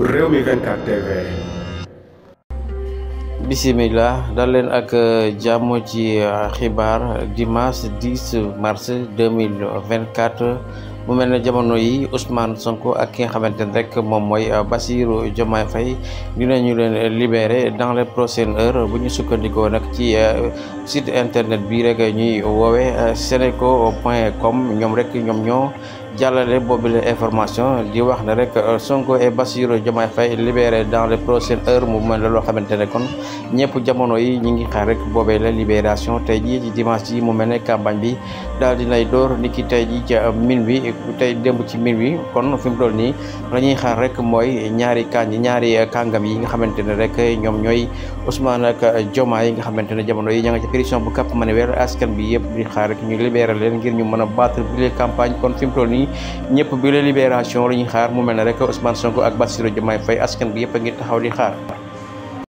Rewmi 24 TV. Bismillah dal leen ak jàmm ci xibaar dimanche 10 mars 2024 mu mel ne jamono yi Ousmane Sonko ak ki nga xamante ne rek moom mooy Bassirou Diomaye Faye dinañu leen libérer dans les prochaines heures bu ñu sukkandikoo nag ci site internet bi rek ñuy woowee senego.com ñoom rek ñoom ñoo jàllale boobu la information di wax ne rek Sonko et Bassirou Diomaye Faye libéré dans les prochaines heures mu mel ne loo xamante ne kon ñëpp jamono yi ñu ngi xaar rek boobee la libération tey jii ci dimanche ji mu mel ne campagne bi daal dinay door niki tey jii ca minuit tey démb ci minuit kon fi mu toll nii la ñuy xaar rek mooy ñaari kàngam yi nga xamante ne rek ñoom ñooy Ousmane ak Diomaye yi nga xamante ne jamono yi ña nga ca prison bu Cap Manuel askan bi yëpp di xaar rek ñu libéré leen ngir ñu mën a battre bi campagne kon fi mu toll nii ñëpp bi la libération la ñuy xaar mu mel ne rek Ousmane Sonko ak Bassirou Diomaye Faye askan bi yëpp a ngi taxaw di xaar.